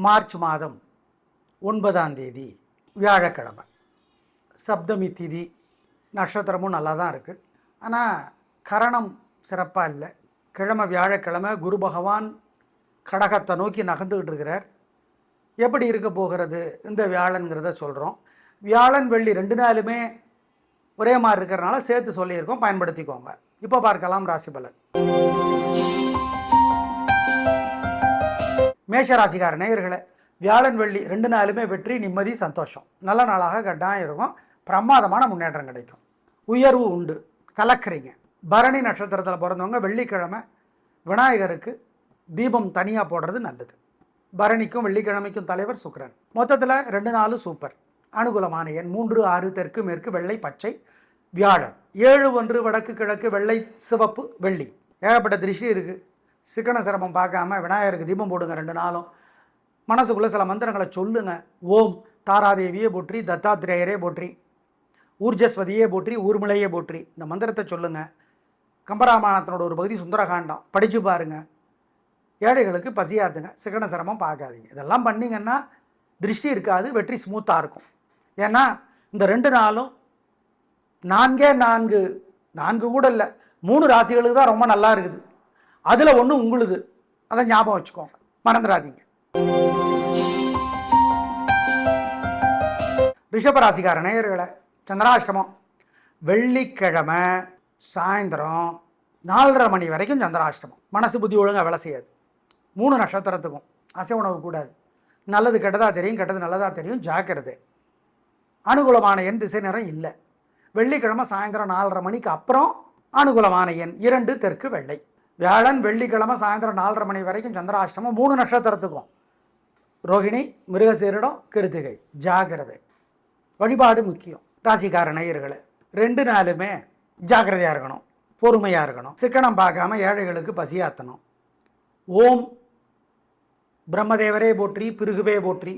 March மாதம் 9ஆம் தேதி வியாழக்கிழமை. சப்தமி திதி, நட்சத்திரமும் நல்லா தான் இருக்குது. ஆனால் கரணம் சிறப்பாக இல்லை. கிழமை வியாழக்கிழமை குரு பகவான் கடகத்தை நோக்கி நகர்ந்துக்கிட்டு இருக்கிறார். எப்படி இருக்க போகிறது இந்த வியாழன்கிறத சொல்கிறோம். வியாழன் வெள்ளி 2 நாளுமே ஒரே மாதிரி இருக்கிறனால சேர்த்து சொல்லியிருக்கோம், பயன்படுத்திக்கோங்க. இப்போ பார்க்கலாம் ராசி பலன். மேஷ ராசிக்கார நேயர்களே, வியாழன் வெள்ளி 2 நாளுமே வெற்றி, நிம்மதி, சந்தோஷம். நல்ல நாளாக கட்டாயம் இருக்கும். பிரமாதமான முன்னேற்றம் கிடைக்கும். உயர்வு உண்டு, கலக்கிறீங்க. பரணி நட்சத்திரத்தில் பிறந்தவங்க வெள்ளிக்கிழமை விநாயகருக்கு தீபம் தனியாக போடுறது நல்லது. பரணிக்கும் வெள்ளிக்கிழமைக்கும் தலைவர் சுக்கிரன். மொத்தத்தில் 2 நாளும் சூப்பர். அனுகூலமான எண் 3, 6, தெற்கு மேற்கு, வெள்ளை, பச்சை. வியாழன் 7, 1 வடக்கு கிழக்கு, வெள்ளை, சிவப்பு, வெள்ளி. ஏகப்பட்ட திருஷ்டி இருக்குது. சிக்கன சிரமம் பார்க்காம விநாயகருக்கு தீபம் போடுங்க 2 நாளும். மனசுக்குள்ளே சில மந்திரங்களை சொல்லுங்க. ஓம் தாராதேவியே போற்றி, தத்தாத்திரேயரே போற்றி, ஊர்ஜஸ்வதியே போற்றி, ஊர்மிளையே போற்றி. இந்த மந்திரத்தை சொல்லுங்கள். கம்பராமாயணத்தினோட ஒரு பகுதி சுந்தரகாண்டம் படித்து பாருங்கள். ஏழைகளுக்கு பசியாத்துங்க, சிக்கன சிரமம் பார்க்காதீங்க. இதெல்லாம் பண்ணிங்கன்னா திருஷ்டி இருக்காது, வெற்றி ஸ்மூத்தாக இருக்கும். ஏன்னா இந்த 2 நாளும் 4 கூட இல்லை, 3 ராசிகளுக்கு தான் ரொம்ப நல்லா இருக்குது. அதில் ஒன்று உங்களுது. அதை ஞாபகம் வச்சுக்கோங்க, மறந்துடாதீங்க. ரிஷபராசிக்கார நேயர்களை, சந்திராஷ்டமம் வெள்ளிக்கிழமை சாயந்தரம் 4:30 மணி வரைக்கும் சந்திராஷ்டமம். மனசு புத்தி ஒழுங்காக வேலை செய்யாது. 3 நட்சத்திரத்துக்கும் அசை உணவு கூடாது. நல்லது கெட்டதாக தெரியும், கெட்டது நல்லதாக தெரியும், ஜாக்கிரதை. அனுகூலமான எண் திசை நேரம் இல்லை. வெள்ளிக்கிழமை சாயந்தரம் 4:30 மணிக்கு அப்புறம் அனுகூலமான எண் 2, தெற்கு, வெள்ளை. வியாழன் வெள்ளிக்கிழமை சாயந்தரம் 4:30 மணி வரைக்கும் சந்திராஷ்டமம். 3 நட்சத்திரத்துக்கும் ரோகிணி, மிருகசீரிடம், கிருத்திகை, ஜாக்கிரதை. வழிபாடு முக்கியம். ராசிக்கார நேயர்களை 2 நாளுமே ஜாக்கிரதையாக இருக்கணும், பொறுமையாக இருக்கணும். சிக்கனம் பார்க்காம ஏழைகளுக்கு பசியாற்றணும். ஓம் பிரம்மதேவரே போற்றி, பிருகுவே போற்றி,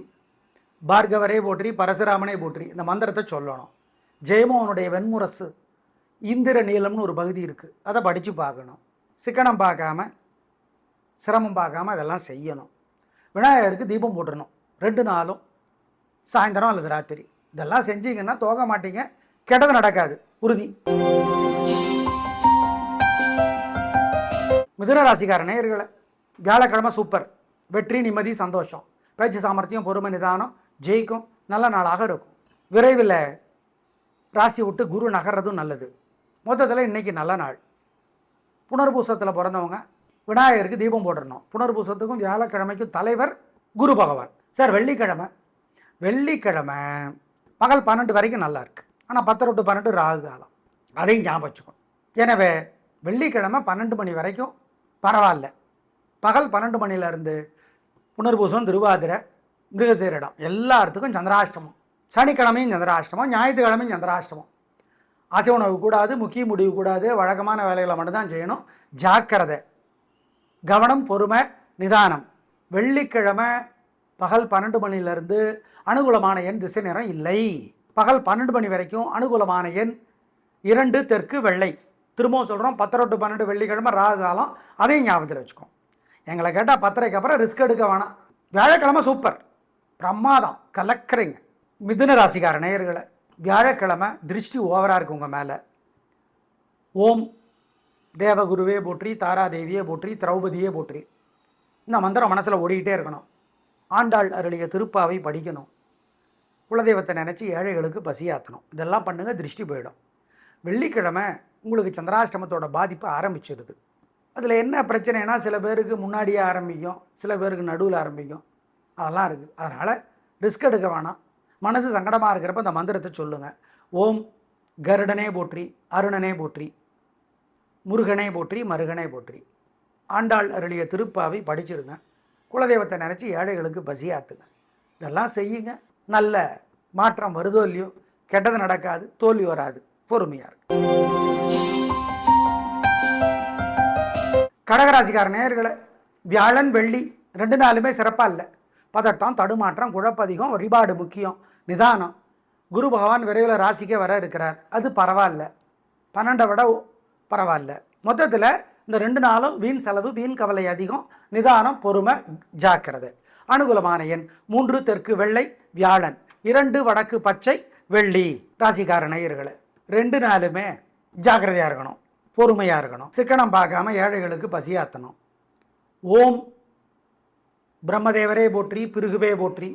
பார்கவரே போற்றி, பரசுராமனே போற்றி. இந்த மந்திரத்தை சொல்லணும். ஜெயமோகனுடைய வெண்முரசு இந்திர நீளம்னு ஒரு பகுதி இருக்குது, அதை படித்து பார்க்கணும். சிக்கனம் பார்க்காம சிரமம் பார்க்காம இதெல்லாம் செய்யணும். விநாயகருக்கு தீபம் போட்டுடணும் 2 நாளும், சாயந்தரம் அல்லது ராத்திரி. இதெல்லாம் செஞ்சீங்கன்னா தோக மாட்டீங்க, கெட்டது நடக்காது, உறுதி. மிதுன ராசிக்கார நேயர்களை, வியாழக்கிழமை சூப்பர். வெற்றி, நிம்மதி, சந்தோஷம். பேச்சு சாமர்த்தியம், பொறுமை, நிதானம் ஜெயிக்கும். நல்ல நாளாக இருக்கும். விரைவில் ராசி விட்டு குரு நகர்றதும் நல்லது. மொத்தத்தில் இன்றைக்கி நல்ல நாள். புனர்பூசத்தில் பிறந்தவங்க விநாயகருக்கு தீபம் போடணும். புனர்பூசத்துக்கும் வியாழக்கிழமைக்கும் தலைவர் குரு பகவான். சார் வெள்ளிக்கிழமை பகல் 12 வரைக்கும் நல்லா இருக்குது. ஆனால் 10 to 12 ராகு காலம், அதையும் ஞாபகம் வச்சுக்கணும். எனவே வெள்ளிக்கிழமை 12 மணி வரைக்கும் பரவாயில்ல. பகல் 12 மணிலேருந்து புனர்பூசம், திருவாதிரை, மிருகசீரிடம் எல்லாத்துக்கும் சந்திராஷ்டமம். சனிக்கிழமையும் சந்திராஷ்டமம், ஞாயிற்றுக்கிழமையும் சந்திராஷ்டமம். ஆசை உணவு கூடாது, முக்கிய முடிவு கூடாது, வழக்கமான வேலைகளை மட்டும்தான் செய்யணும். ஜாக்கிரதை, கவனம், பொறுமை, நிதானம். வெள்ளிக்கிழமை பகல் 12 மணிலேருந்து அனுகூலமான எண் திசை நேரம் இல்லை. பகல் 12 மணி வரைக்கும் அனுகூலமான எண் 2, தெற்கு, வெள்ளை. திரும்பவும் சொல்கிறோம், 10 to 12 வெள்ளிக்கிழமை ராகு காலம், அதையும் ஞாபகத்தில் வச்சுக்கோம். எங்களை கேட்டால் 10:30க்கு அப்புறம் ரிஸ்க் எடுக்க வேணாம். வியாழக்கிழமை சூப்பர், பிரமாதம், கலக்கிறீங்க. மிதுன ராசிக்கார நேயர்களை, வியாழக்கிழமை திருஷ்டி ஓவராக இருக்குது உங்கள் மேலே. ஓம் தேவகுருவே போற்றி, தாராதேவியே போற்றி, திரௌபதியே போற்றி. இந்த மந்திரம் மனசில் ஓடிக்கிட்டே இருக்கணும். ஆண்டாள் அருளிய திருப்பாவை படிக்கணும். குலதெய்வத்தை நினச்சி ஏழைகளுக்கு பசியாற்றணும். இதெல்லாம் பண்ணுங்கள், திருஷ்டி போயிடும். வெள்ளிக்கிழமை உங்களுக்கு சந்திராஷ்டமத்தோட பாதிப்பு ஆரம்பிச்சிடுது. அதில் என்ன பிரச்சனைனா, சில பேருக்கு முன்னாடியே ஆரம்பிக்கும், சில பேருக்கு நடுவில் ஆரம்பிக்கும். அதெல்லாம் இருக்குது. அதனால் ரிஸ்க் எடுக்க வேணாம். மனசு சங்கடமாக இருக்கிறப்ப இந்த மந்திரத்தை சொல்லுங்கள். ஓம் கருடனே போற்றி, அருணனே போற்றி, முருகனே போற்றி, மருகனே போற்றி. ஆண்டாள் அருளிய திருப்பாவை படிச்சிருங்க. குலதெய்வத்தை நினச்சி ஏழைகளுக்கு பசியாத்துங்க. இதெல்லாம் செய்யுங்க. நல்ல மாற்றம் வருதோ இல்லையோ, கெட்டது நடக்காது, தோல்வி வராது, பொறுமையாக இருக்கு. கடகராசிக்கார நேயர்களை, வியாழன் வெள்ளி 2 நாளுமே சிறப்பாக இல்லை. பதட்டம், தடுமாற்றம், குழப்பதிகம். வழிபாடு முக்கியம், நிதானம். குரு பகவான் விரைவில் ராசிக்கே வர இருக்கிறார், அது பரவாயில்ல. 12 விட பரவாயில்ல. மொத்தத்தில் இந்த 2 நாளும் வீண் செலவு, வீண் கவலை அதிகம், நிதானம், பொறுமை, ஜாக்கிரதை. அனுகூலமான எண் 3 தெற்கு வெள்ளை வியாழன், 2 வடக்கு பச்சை வெள்ளி. ராசிக்கார நேயர்களே, 2 நாளுமே ஜாக்கிரதையாக இருக்கணும், பொறுமையாக இருக்கணும், சிக்கனம் பார்க்காம ஏழைகளுக்கு பசியாற்றணும். ஓம் பிரம்மதேவரே போற்றி, பிருகுவே போற்றி,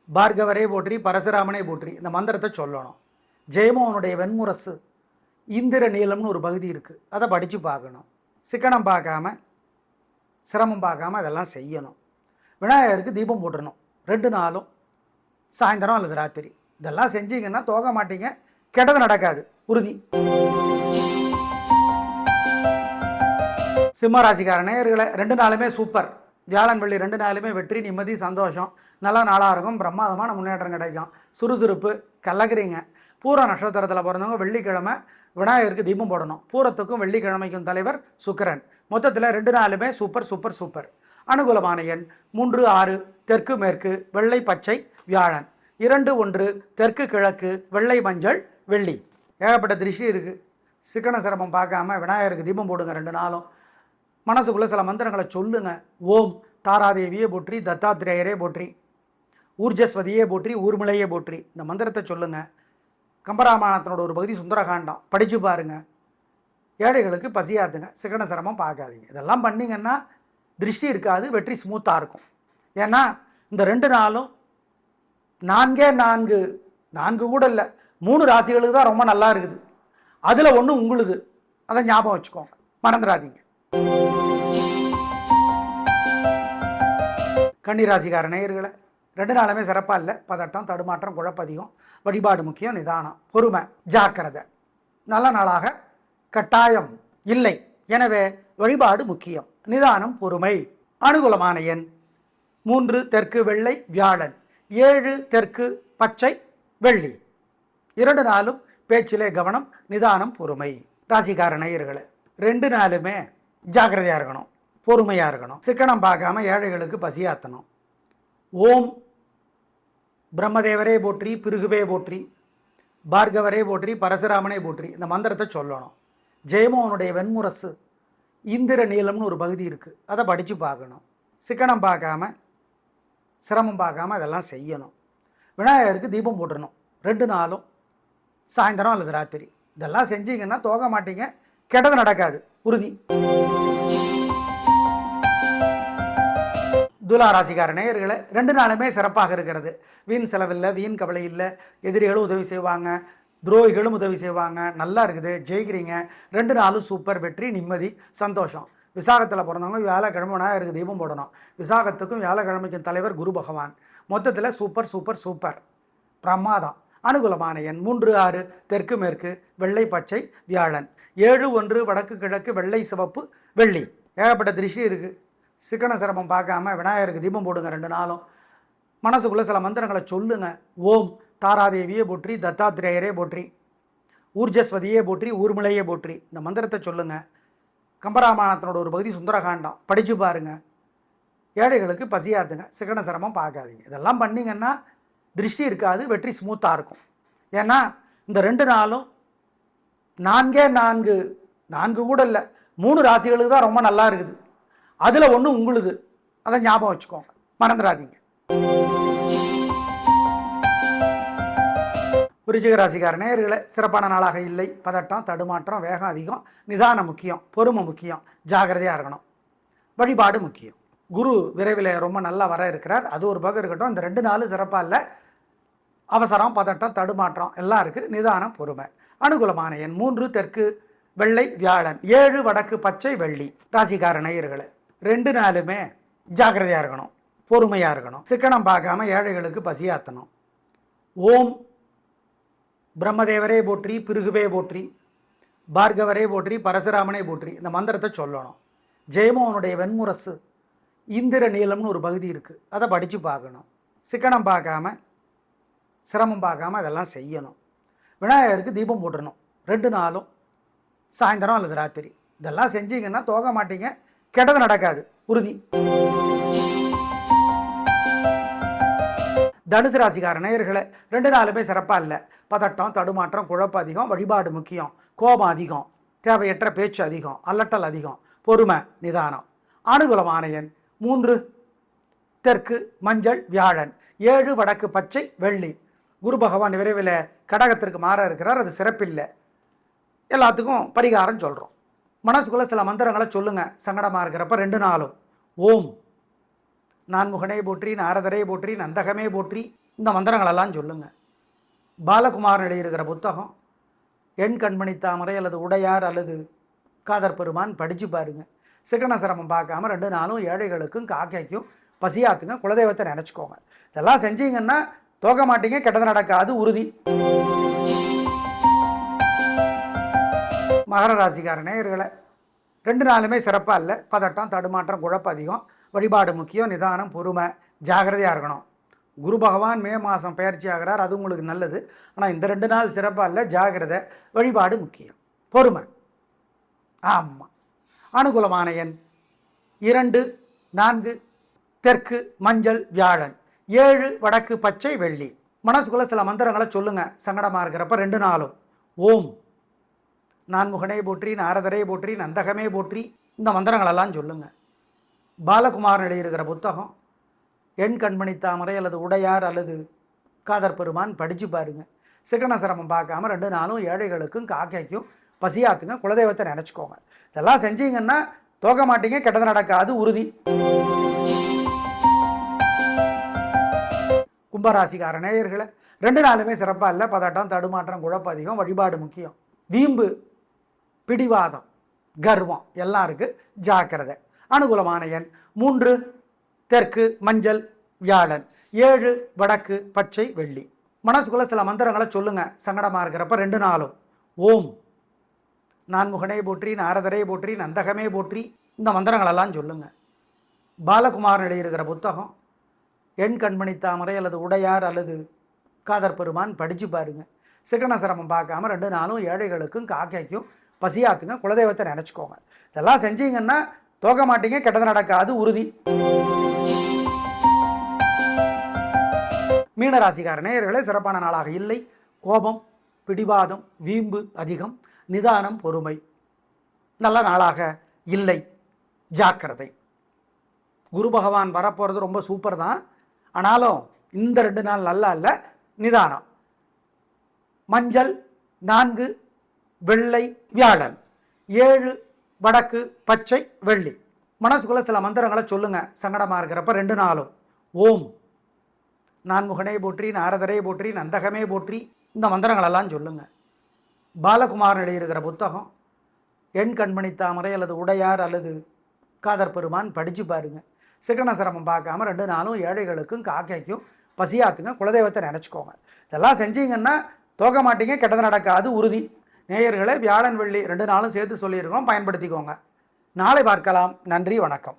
பார்கவரே போற்றி, பரசுராமனே போற்றி இந்த மந்திரத்தை சொல்லணும். ஜெயமோகனுடைய வெண்முரசு இந்திர நீளம்னு ஒரு பகுதி இருக்குது, அதை படித்து பார்க்கணும். சிக்கனம் பார்க்காம சிரமம் பார்க்காம அதெல்லாம் செய்யணும். விநாயகருக்கு தீபம் போட்டுடணும் 2 நாளும், சாயந்தரம் அல்லது ராத்திரி. இதெல்லாம் செஞ்சீங்கன்னா தோக மாட்டீங்க, கெட்டது நடக்காது, உறுதி. சிம்மராசிக்கார நேயர்களை 2 நாளுமே சூப்பர். வியாழன் வெள்ளி 2 நாளுமே வெற்றி, நிம்மதி, சந்தோஷம், நல்ல நாளாக இருக்கும், பிரமாதமான முன்னேற்றம் கிடைக்கும், சுறுசுறுப்பு கலக்குறீங்க. பூர நட்சத்திரத்தில் பிறந்தவங்க வெள்ளிக்கிழமை விநாயகருக்கு தீபம் போடணும். பூரத்துக்கும் வெள்ளிக்கிழமைக்கும் தலைவர் சுக்கிரன். மொத்தத்தில் 2 நாளுமே சூப்பர் சூப்பர் சூப்பர். அனுகூலமான எண் 3 6 தெற்கு மேற்கு வெள்ளை பச்சை வியாழன், 2 1 தெற்கு கிழக்கு வெள்ளை மஞ்சள் வெள்ளி. ஏகப்பட்ட திருஷ்டி இருக்குது. சிக்கன சிரமம் பார்க்காம விநாயகருக்கு தீபம் போடுங்க 2 நாளும். மனசுக்குள்ளே சில மந்திரங்களை சொல்லுங்க. ஓம் தாராதேவியே போற்றி, தத்தாத்திரேயரே போற்றி, ஊர்ஜஸ்வதியே போற்றி, ஊர்மிளையே போற்றி இந்த மந்திரத்தை சொல்லுங்க. கம்பராமாயணத்தினோட ஒரு பகுதி சுந்தரகாண்டம் படித்து பாருங்க. ஏழைகளுக்கு பசியாத்துங்க, சிக்கன சிரமம் பார்க்காதீங்க. இதெல்லாம் பண்ணிங்கன்னா திருஷ்டி இருக்காது, வெற்றி ஸ்மூத்தாக இருக்கும். ஏன்னா இந்த 2 நாளும் 4 கூட இல்லை, 3 ராசிகளுக்கு தான் ரொம்ப நல்லா இருக்குது. அதில் ஒன்று உங்களுது, அதை ஞாபகம் வச்சுக்கோங்க, மறந்துடாதீங்க. கன்னிராசிக்கார நேயர்களை 2 நாளுமே சிறப்பாக இல்லை. பதட்டம், தடுமாற்றம், குழப்பதிகம், வழிபாடு முக்கியம், நிதானம், பொறுமை, ஜாக்கிரதை. நல்ல நாளாக கட்டாயம் இல்லை. எனவே வழிபாடு முக்கியம், நிதானம், பொறுமை. அனுகூலமான எண் 3 தெற்கு வெள்ளை வியாழன், 7 தெற்கு பச்சை வெள்ளி. 2 நாளும் பேச்சிலே கவனம், நிதானம், பொறுமை. ராசிக்கார நேயர்களை 2 நாளுமே ஜாக்கிரதையாக இருக்கணும், பொறுமையாக இருக்கணும், சிக்கனம் பார்க்காம ஏழைகளுக்கு பசியாற்றணும். ஓம் பிரம்மதேவரே போற்றி, பிருகுவே போற்றி, பார்கவரே போற்றி, பரசுராமனே போற்றி இந்த மந்திரத்தை சொல்லணும். ஜெயமோகனுடைய வெண்முரசு இந்திர நீளம்னு ஒரு பகுதி இருக்குது, அதை படித்து பார்க்கணும். சிக்கனம் பார்க்காம சிரமம் பார்க்காம அதெல்லாம் செய்யணும். விநாயகருக்கு தீபம் போட்டுடணும் 2 நாளும், சாயந்தரம் அல்லது ராத்திரி. இதெல்லாம் செஞ்சீங்கன்னா தோக மாட்டீங்க, கெட்டது நடக்காது, உறுதி. துலா ராசிக்கார நேயர்களை 2 நாளுமே சிறப்பாக இருக்கிறது. வீண் செலவில்லை, வீண் கவலை இல்லை, எதிரிகளும் உதவி செய்வாங்க, துரோகிகளும் உதவி செய்வாங்க, நல்லா இருக்குது, ஜெயிக்கிறீங்க. 2 நாளும் சூப்பர், வெற்றி, நிம்மதி, சந்தோஷம். விசாகத்தில் பிறந்தவங்க வியாழக்கிழமை விநாயகருக்கு தீபம் போடணும். விசாகத்துக்கும் வியாழக்கிழமைக்கும் தலைவர் குரு பகவான். மொத்தத்தில் சூப்பர் சூப்பர் சூப்பர், பிரமாதம். அனுகூலமான எண் 3 6 தெற்கு மேற்கு வெள்ளை பச்சை வியாழன், 7 1 வடக்கு கிழக்கு வெள்ளை சிவப்பு வெள்ளி. ஏகப்பட்ட திருஷ்டி இருக்குது. சிக்கன சிரமம் பார்க்காம விநாயகருக்கு தீபம் போடுங்க 2 நாளும். மனசுக்குள்ளே சில மந்திரங்களை சொல்லுங்க. ஓம் தாராதேவியே போற்றி, தத்தாத்திரேயரே போற்றி, ஊர்ஜஸ்வதியே போற்றி, ஊர்மிளையே போற்றி இந்த மந்திரத்தை சொல்லுங்க. கம்பராமாயணத்தினோட ஒரு பகுதி சுந்தரகாண்டம் படித்து பாருங்க. ஏழைகளுக்கு பசியாத்துங்க, சிக்கன சிரமம் பார்க்காதீங்க. இதெல்லாம் பண்ணிங்கன்னா திருஷ்டி இருக்காது, வெற்றி ஸ்மூத்தாக இருக்கும். ஏன்னா இந்த 2 நாளும் 4 கூட இல்லை, 3 ராசிகளுக்கு தான் ரொம்ப நல்லா இருக்குது. அதில் ஒன்று உங்களுது, அதை ஞாபகம் வச்சுக்கோங்க, மறந்துடாதீங்க. விருச்சிக ராசிக்கார நேயர்களை சிறப்பான நாளாக இல்லை. பதட்டம், தடுமாற்றம், வேகம் அதிகம், நிதானம் முக்கியம், பொறுமை முக்கியம், ஜாகிரதையாக இருக்கணும், வழிபாடு முக்கியம். குரு விரைவில் ரொம்ப நல்லா வர இருக்கிறார், அது ஒரு பக்கம் இருக்கட்டும். இந்த 2 நாளும் சிறப்பாக இல்லை, அவசரம், பதட்டம், தடுமாற்றம் எல்லாம் இருக்குது, நிதானம், பொறுமை. அனுகூலமான எண் 3 தெற்கு வெள்ளை வியாழன், 7 வடக்கு பச்சை வெள்ளி. ராசிக்கார நேயர்களை 2 நாளுமே ஜாக்கிரதையாக இருக்கணும், பொறுமையாக இருக்கணும், சிக்கனம் பார்க்காம ஏழைகளுக்கு பசியாற்றணும். ஓம் பிரம்மதேவரே போற்றி, பிருகுவே போற்றி, பார்கவரே போற்றி, பரசுராமனே போற்றி இந்த மந்திரத்தை சொல்லணும். ஜெயமோகனுடைய வெண்முரசு இந்திர நீளம்னு ஒரு பகுதி இருக்குது, அதை படித்து பார்க்கணும். சிக்கனம் பார்க்காம சிரமம் பார்க்காம அதெல்லாம் செய்யணும். விநாயகருக்கு தீபம் போட்டுடணும் 2 நாளும், சாயந்தரம் அல்லது ராத்திரி. இதெல்லாம் செஞ்சீங்கன்னா தோக மாட்டீங்க, கெட்டது நடக்காது, உறுதி. தனுசு ராசிக்கார நேயர்களை 2 நாளுமே சிறப்பாக இல்லை. பதட்டம், தடுமாற்றம், குழப்பம் அதிகம், வழிபாடு முக்கியம், கோபம் அதிகம், தேவையற்ற பேச்சு அதிகம், அல்லட்டல் அதிகம், பொறுமை, நிதானம். அனுகூலமான எண் 3 தெற்கு மஞ்சள் வியாழன், 7 வடக்கு பச்சை வெள்ளி. குரு பகவான் விரைவில் கடகத்திற்கு மாற இருக்கிறார். அது சிறப்பில்லை. எல்லாத்துக்கும் பரிகாரம் சொல்கிறோம். மனசுக்குள்ளே சில மந்திரங்களை சொல்லுங்கள். சங்கடமாக இருக்கிறப்ப 2 நாளும் ஓம் நான்முகனே போற்றி, நாரதரே போற்றி, நந்தகமே போற்றி, இந்த மந்திரங்களெல்லாம் சொல்லுங்கள். பாலகுமாரன் எழுதியிருக்கிற புத்தகம் எண் கண்மணி தாமரை அல்லது உடையார் அல்லது காதர் பெருமான் படித்து பாருங்கள். சிக்கன சிரமம் பார்க்காம 2 நாளும் ஏழைகளுக்கும் காக்கைக்கும் பசியாத்துங்க. குலதெய்வத்தை நினச்சிக்கோங்க. இதெல்லாம் செஞ்சீங்கன்னா தோக்க மாட்டீங்க, கெட்டது நடக்காது உறுதி. மகர ராசிக்கார நேயர்களே, 2 நாளுமே சிறப்பாக இல்லை. பதட்டம், தடுமாற்றம், குழப்பம் அதிகம். வழிபாடு முக்கியம். நிதானம், பொறுமை, ஜாகிரதையாக இருக்கணும். குரு பகவான் மே மாதம் பயிற்சி ஆகிறார். அது உங்களுக்கு நல்லது. ஆனால் இந்த 2 நாள் சிறப்பாக இல்லை. ஜாகிரதை, வழிபாடு முக்கியம், பொறுமை. ஆமாம். அனுகூலமான எண் 2, 4, தெற்கு மஞ்சள் வியாழன், 7 வடக்கு பச்சை வெள்ளி. மனசுக்குள்ளே சில மந்திரங்களை சொல்லுங்கள். சங்கடமாக இருக்கிறப்ப 2 நாளும் ஓம் நான்முகனே போற்றி, நாரதரே போற்றி, நந்தகமே போற்றி, இந்த மந்திரங்களெல்லாம் சொல்லுங்கள். பாலகுமாரன் எழுதியிருக்கிற புத்தகம் எண் கண்மணி தாமரை அல்லது உடையார் அல்லது காதர் பெருமான் படித்து பாருங்கள். சிக்கன சிரமம் பார்க்காம 2 நாளும் ஏழைகளுக்கும் காக்கைக்கும் பசியாத்துங்க. குலதெய்வத்தை நினச்சிக்கோங்க. இதெல்லாம் செஞ்சீங்கன்னா தோக்க மாட்டீங்க, கெட்டது நடக்காது உறுதி. கும்பராசிக்கார நேயர்களை, 2 நாளுமே சிறப்பாக இல்லை. பதட்டம், தடுமாற்றம், குழப்பம் அதிகம். வழிபாடு முக்கியம். வீம்பு, பிடிவாதம், கர்வம் எல்லாம் இருக்குது. ஜாக்கிரதை. அனுகூலமான எண் 3, தெற்கு மஞ்சள் வியாழன், 7 வடக்கு பச்சை வெள்ளி. மனசுக்குள்ளே சில மந்திரங்களை சொல்லுங்கள். சங்கடமாக இருக்கிறப்ப 2 நாளும் ஓம் நான்முகனே போற்றி, நாரதரே போற்றி, நந்தகமே போற்றி, இந்த மந்திரங்களெல்லாம் சொல்லுங்கள். பாலகுமாரன் எழுதியிருக்கிற புத்தகம் எண் கண்மணி தாமரை அல்லது உடையார் அல்லது காதர் பெருமான் படித்து பாருங்கள். சிக்கன சிரமம் பார்க்காம 2 நாளும் ஏழைகளுக்கும் காக்கைக்கும் பசியாத்துங்க. குலதெய்வத்தை நினச்சிக்கோங்க. இதெல்லாம் செஞ்சீங்கன்னா தோக்க மாட்டீங்க, கெட்டது நடக்காது உறுதி. மீனராசிக்கார நேயர்களே, சிறப்பான நாளாக இல்லை. கோபம், பிடிவாதம், வீம்பு அதிகம். நிதானம், பொறுமை. நல்ல நாளாக இல்லை. ஜாக்கிரதை. குரு பகவான் வரப்போகிறது ரொம்ப சூப்பர் தான். ஆனாலும் இந்த 2 நாள் நல்லா இல்லை. நிதானம். மஞ்சள் 4 வெள்ளை வியாழன், 7 வடக்கு பச்சை வெள்ளி. மனசுக்குள்ளே சில மந்திரங்களை சொல்லுங்கள். சங்கடமாக இருக்கிறப்ப 2 நாளும் ஓம் நான்முகனே போற்றி, நாரதரே போற்றி, நந்தகமே போற்றி, இந்த மந்திரங்களெல்லாம் சொல்லுங்கள். பாலகுமாரன் எழுதியிருக்கிற புத்தகம் எண் கண்மணி தாமரை அல்லது உடையார் அல்லது காதர் பெருமான் படித்து பாருங்கள். சிக்கன சிரமம் பார்க்காம 2 நாளும் ஏழைகளுக்கும் காக்கைக்கும் பசியாத்துங்க. குலதெய்வத்தை நினச்சிக்கோங்க. இதெல்லாம் செஞ்சீங்கன்னா தோக்க மாட்டீங்க, கெட்டது நடக்காது உறுதி. நேயர்களே, வியாழன் வெள்ளி 2 நாளும் சேர்த்து சொல்லியிருக்கோம். பயன்படுத்திக்கோங்க. நாளை பார்க்கலாம். நன்றி, வணக்கம்.